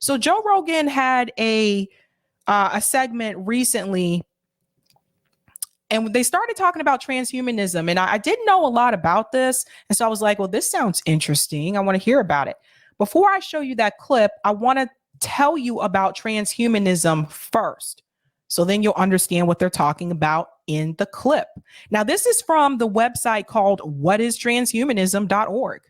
So Joe Rogan had a segment recently, and they started talking about transhumanism. And I didn't know a lot about this. And so I was like, well, this sounds interesting. I want to hear about it. Before I show you that clip, I want to tell you about transhumanism first. So then you'll understand what they're talking about in the clip. Now, this is from the website called whatistranshumanism.org.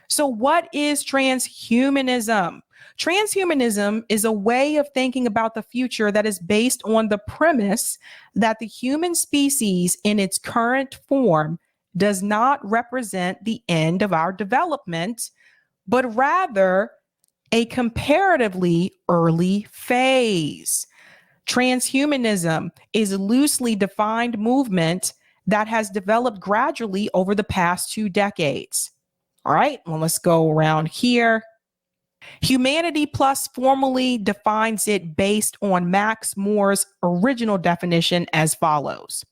So what is transhumanism? Transhumanism is a way of thinking about the future that is based on the premise that the human species in its current form does not represent the end of our development, but rather a comparatively early phase. Transhumanism is a loosely defined movement that has developed gradually over the past 2 decades. All right, well, let's go around here. Humanity Plus formally defines it based on Max Moore's original definition as follows: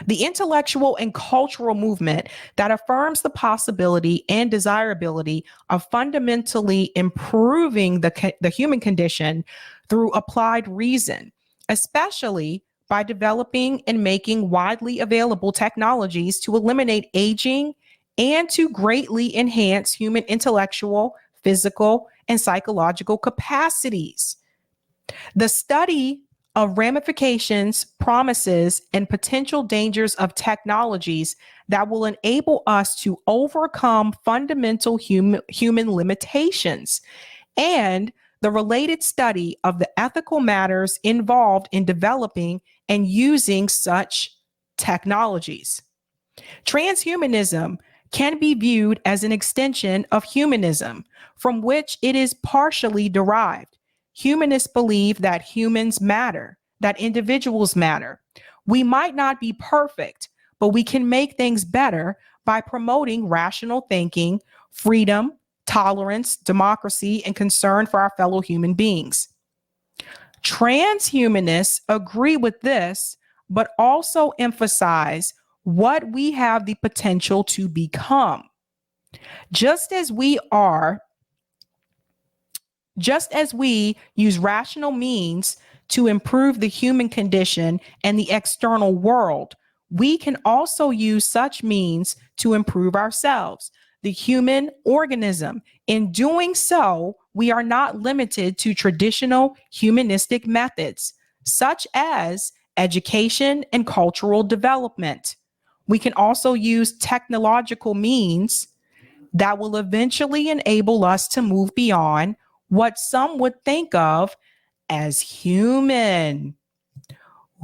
the intellectual and cultural movement that affirms the possibility and desirability of fundamentally improving the human condition through applied reason, especially by developing and making widely available technologies to eliminate aging and to greatly enhance human intellectual, physical, and psychological capacities. The study of ramifications, promises, and potential dangers of technologies that will enable us to overcome fundamental human limitations, and the related study of the ethical matters involved in developing and using such technologies. Transhumanism can be viewed as an extension of humanism, from which it is partially derived. Humanists believe that humans matter, that individuals matter. We might not be perfect, but we can make things better by promoting rational thinking, freedom, tolerance, democracy, and concern for our fellow human beings. Transhumanists agree with this, but also emphasize what we have the potential to become. Just as we use rational means to improve the human condition and the external world, we can also use such means to improve ourselves, the human organism. In doing so, we are not limited to traditional humanistic methods, such as education and cultural development. We can also use technological means that will eventually enable us to move beyond what some would think of as human.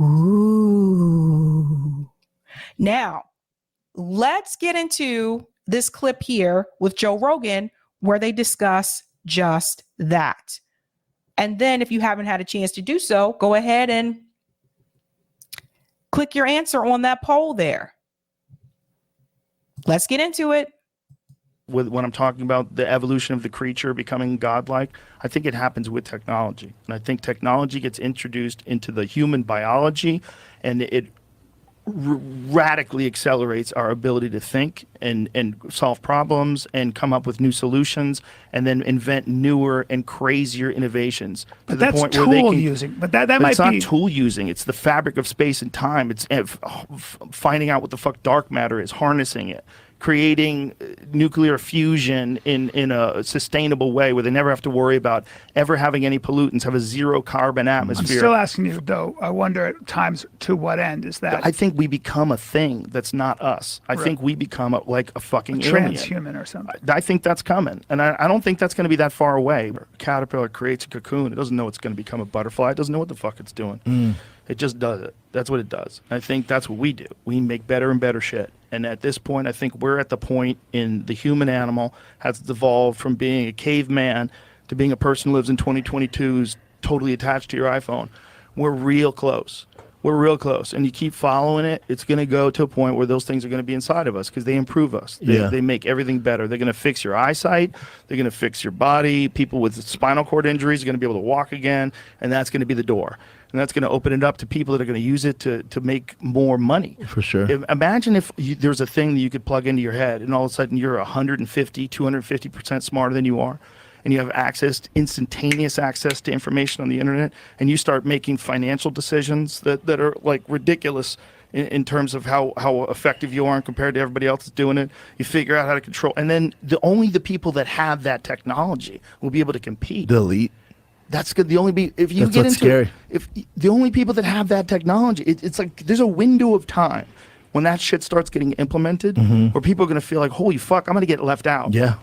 Ooh. Now, let's get into this clip here with Joe Rogan, where they discuss just that. And then if you haven't had a chance to do so, go ahead and click your answer on that poll there. Let's get into it. When I'm talking about the evolution of the creature becoming godlike, I think it happens with technology. And I think technology gets introduced into the human biology, and it radically accelerates our ability to think and solve problems and come up with new solutions and then invent newer and crazier innovations. But that's tool using. But that might be. It's not tool using. It's the fabric of space and time. It's finding out what the fuck dark matter is, harnessing it, creating nuclear fusion in a sustainable way where they never have to worry about ever having any pollutants, have a zero carbon atmosphere. I'm still asking you, though, I wonder at times to what end is that? I think we become a thing that's not us. I think we become like a fucking alien. Transhuman or something. I think that's coming. And I don't think that's going to be that far away. A caterpillar creates a cocoon. It doesn't know it's going to become a butterfly. It doesn't know what the fuck it's doing. It just does it. That's what it does. I think that's what we do. We make better and better shit. And at this point, I think we're at the point in the human animal has evolved from being a caveman to being a person who lives in 2022 who's totally attached to your iPhone. We're real close. We're real close. And you keep following it, it's going to go to a point where those things are going to be inside of us because they improve us. They make everything better. They're going to fix your eyesight. They're going to fix your body. People with spinal cord injuries are going to be able to walk again. And that's going to be the door. And that's going to open it up to people that are going to use it to make more money. For sure. Imagine if there's a thing that you could plug into your head and all of a sudden you're 150, 250% smarter than you are. and you have instantaneous access to information on the internet, and you start making financial decisions that are like ridiculous in terms of how effective you are compared to everybody else that's doing it. You figure out how to control, and then only the people that have that technology will be able to compete. The elite. That's good. The only if you That's get what's into scary. if the only people that have that technology, it's like there's a window of time when that shit starts getting implemented, where people are going to feel like, holy fuck, I'm going to get left out. Yeah.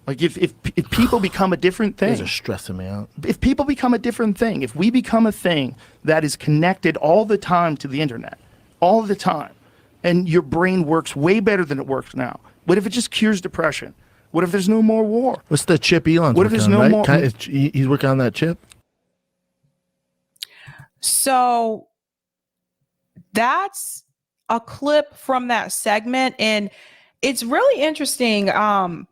Like if people become a different These thing, are stressing me out. if people become a different thing, if we become a thing that is connected all the time to the internet, all the time, and your brain works way better than it works now. What if it just cures depression? What if there's no more war? What's the chip Elon's What if working there's on, no right? more- He's working on that chip? So that's a clip from that segment, and it's really interesting. I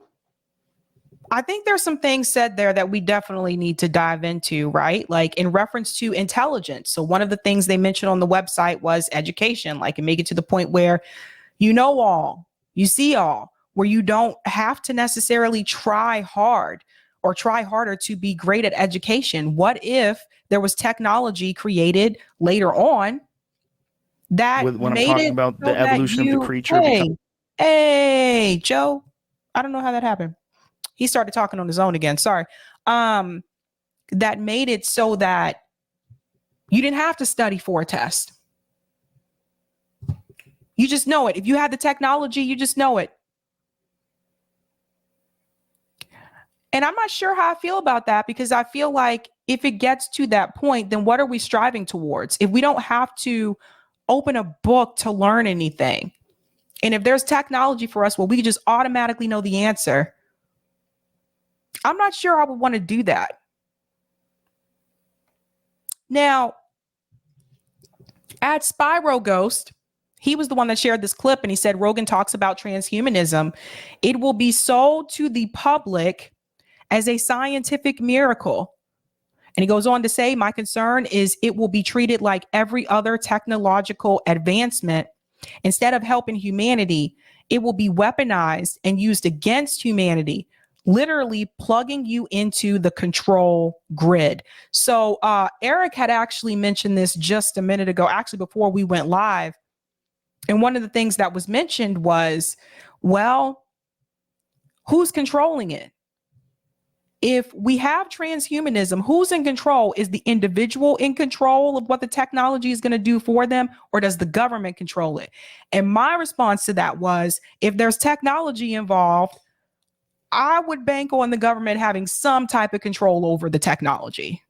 think there's some things said there that we definitely need to dive into, right? Like in reference to intelligence. So one of the things they mentioned on the website was education, like and make it to the point where you know all, you see all, where you don't have to necessarily try hard or try harder to be great at education. What if there was technology created later on that When I'm made talking it about so the that evolution of the creature Hey, Joe, I don't know how that happened. He started talking on his own again. Sorry. That made it so that you didn't have to study for a test. You just know it. If you had the technology, you just know it. And I'm not sure how I feel about that, because I feel like if it gets to that point, then what are we striving towards? If we don't have to open a book to learn anything, and if there's technology for us, well, we just automatically know the answer. I'm not sure I would want to do that. Now, at Spyro Ghost, he was the one that shared this clip, and he said Rogan talks about transhumanism. It will be sold to the public as a scientific miracle. And he goes on to say, my concern is it will be treated like every other technological advancement. Instead of helping humanity, it will be weaponized and used against humanity, literally plugging you into the control grid. So Eric had actually mentioned this just a minute ago, actually before we went live. And one of the things that was mentioned was, well, who's controlling it? If we have transhumanism, who's in control? Is the individual in control of what the technology is going to do for them, or does the government control it? And my response to that was, if there's technology involved, I would bank on the government having some type of control over the technology.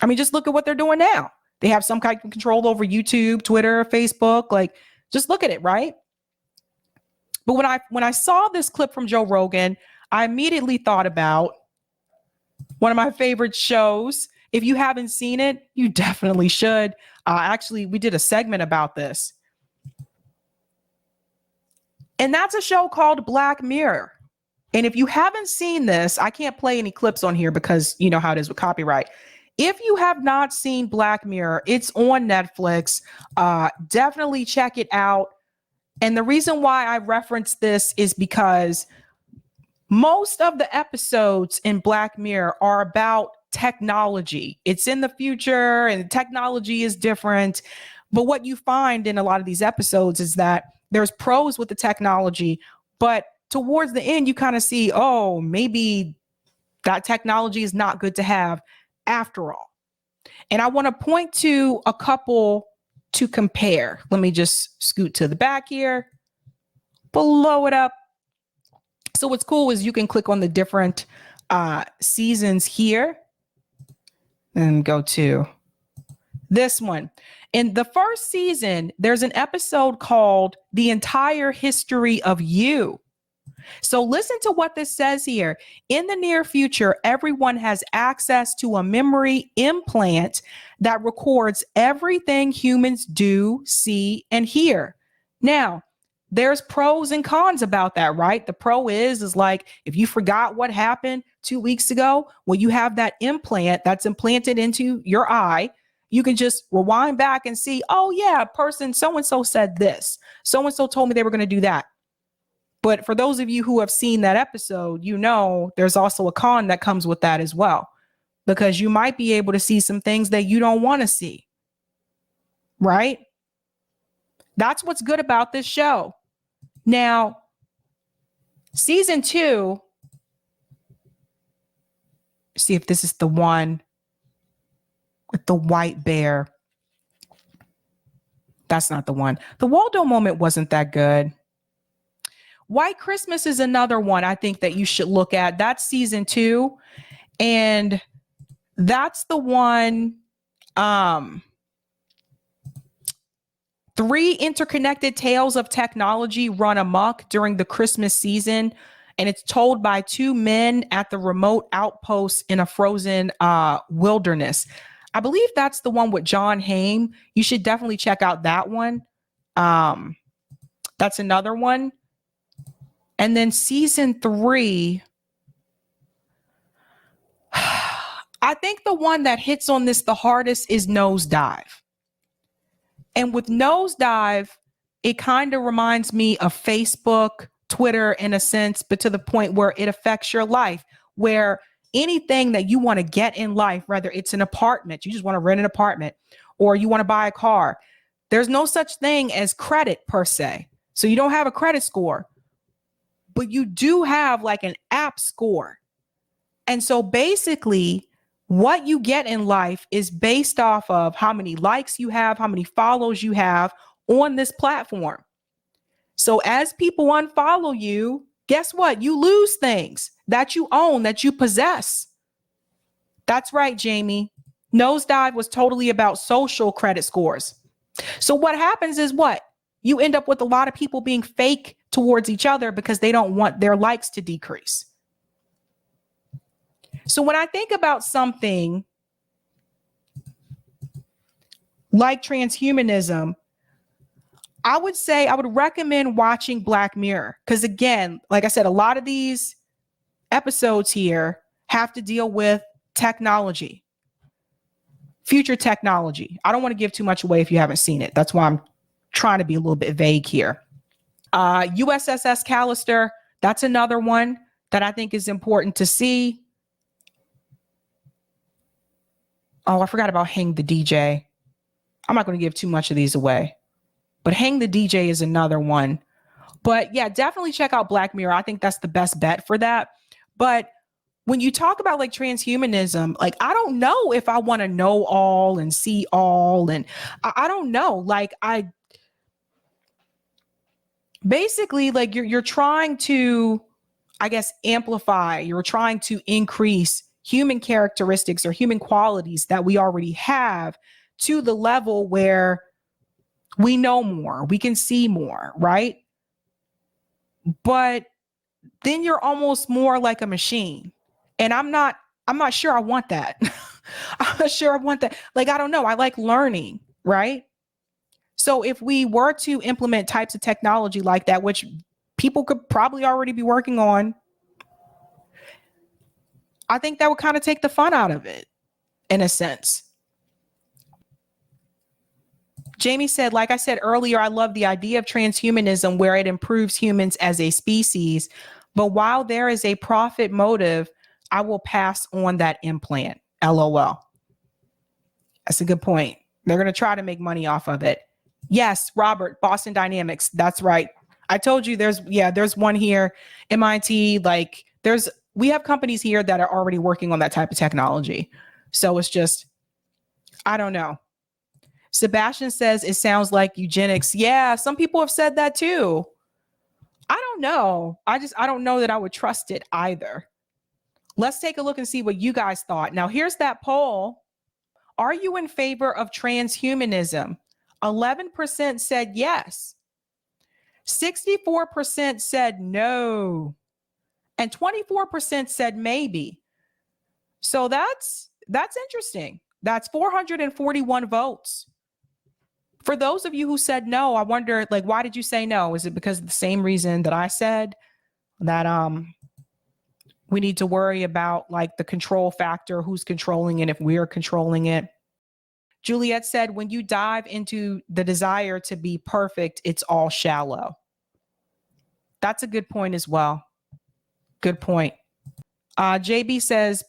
I mean, just look at what they're doing now. They have some kind of control over YouTube, Twitter, Facebook. Like, just look at it, right? But when I saw this clip from Joe Rogan, I immediately thought about one of my favorite shows. If you haven't seen it, you definitely should. Actually, we did a segment about this. And that's a show called Black Mirror. And if you haven't seen this, I can't play any clips on here because you know how it is with copyright. If you have not seen Black Mirror, it's on Netflix. Definitely check it out. And the reason why I reference this is because most of the episodes in Black Mirror are about technology. It's in the future and technology is different. But what you find in a lot of these episodes is that there's pros with the technology, but towards the end, you kind of see, oh, maybe that technology is not good to have after all. And I want to point to a couple to compare. Let me just scoot to the back here, blow it up. So what's cool is you can click on the different seasons here and go to this one. In the first season, there's an episode called The Entire History of You. So listen to what this says here. In the near future, everyone has access to a memory implant that records everything humans do, see, and hear. Now, there's pros and cons about that, right? The pro is like, if you forgot what happened 2 weeks ago, well, you have that implant that's implanted into your eye. You can just rewind back and see, oh yeah, person so-and-so said this. So-and-so told me they were going to do that. But for those of you who have seen that episode, you know there's also a con that comes with that as well, because you might be able to see some things that you don't want to see. Right? That's what's good about this show. Now, season 2, see if this is the one with the white bear. That's not the one. The Waldo moment wasn't that good. White Christmas is another one I think that you should look at. That's season 2. And that's the one, 3 interconnected tales of technology run amok during the Christmas season. And it's told by 2 men at the remote outpost in a frozen wilderness. I believe that's the one with John Hamm. You should definitely check out that one. That's another one. And then season 3, I think the one that hits on this the hardest is Nosedive. And with Nosedive, it kind of reminds me of Facebook, Twitter in a sense, but to the point where it affects your life, where anything that you want to get in life, whether it's an apartment, you just want to rent an apartment, or you want to buy a car, there's no such thing as credit per se. So you don't have a credit score, but you do have like an app score. And so basically what you get in life is based off of how many likes you have, how many follows you have on this platform. So as people unfollow you, guess what? You lose things that you own, that you possess. That's right, Jamie. Nosedive was totally about social credit scores. So what happens is what? You end up with a lot of people being fake towards each other because they don't want their likes to decrease. So when I think about something like transhumanism, I would say I would recommend watching Black Mirror. Because again, like I said, a lot of these episodes here have to deal with technology, future technology. I don't want to give too much away if you haven't seen it. That's why I'm trying to be a little bit vague here. USS Callister, that's another one that I think is important to see. Oh, I forgot about Hang the DJ. I'm not going to give too much of these away, but Hang the DJ is another one. But yeah, definitely check out Black Mirror. I think that's the best bet for that. But when you talk about like transhumanism, like, I don't know if I want to know all and see all. And I don't know, like, basically, like you're trying to, I guess, amplify, you're trying to increase human characteristics or human qualities that we already have to the level where we know more, we can see more, right? But then you're almost more like a machine. And I'm not sure I want that. I'm not sure I want that. Like, I don't know. I like learning, right? So if we were to implement types of technology like that, which people could probably already be working on, I think that would kind of take the fun out of it, in a sense. Jamie said, like I said earlier, I love the idea of transhumanism where it improves humans as a species. But while there is a profit motive, I will pass on that implant. LOL. That's a good point. They're going to try to make money off of it. Yes, Robert, Boston Dynamics. That's right. I told you there's one here, MIT, like we have companies here that are already working on that type of technology. So it's just, I don't know. Sebastian says it sounds like eugenics. Yeah, some people have said that too. I don't know. I don't know that I would trust it either. Let's take a look and see what you guys thought. Now, here's that poll. Are you in favor of transhumanism? 11% said yes. 64% said no. And 24% said maybe. So that's interesting. That's 441 votes. For those of you who said no, I wonder, like, why did you say no? Is it because of the same reason that I said, that we need to worry about like the control factor, who's controlling it, if we're controlling it? Juliet said, when you dive into the desire to be perfect, it's all shallow. That's a good point as well. Good point. JB says,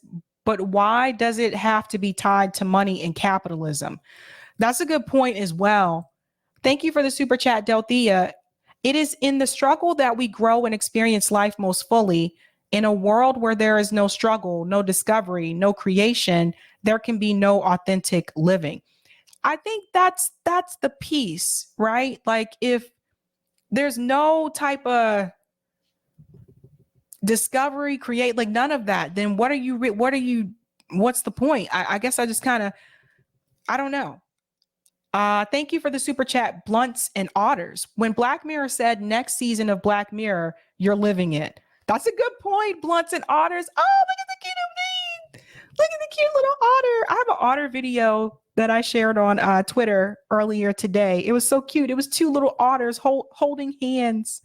but why does it have to be tied to money and capitalism? That's a good point as well. Thank you for the super chat, Delthea. It is in the struggle that we grow and experience life most fully. In a world where there is no struggle, no discovery, no creation, there can be no authentic living. I think that's the piece, right? Like if there's no type of discovery, create, like none of that, then what's the point? I guess I just kind of, I don't know. Thank you for the super chat, Blunts and Otters. When Black Mirror said next season of Black Mirror, you're living it. That's a good point, Blunts and Otters. Oh, look at the cute name. Look at the cute little otter. I have an otter video that I shared on Twitter earlier today. It was so cute. It was two little otters holding hands.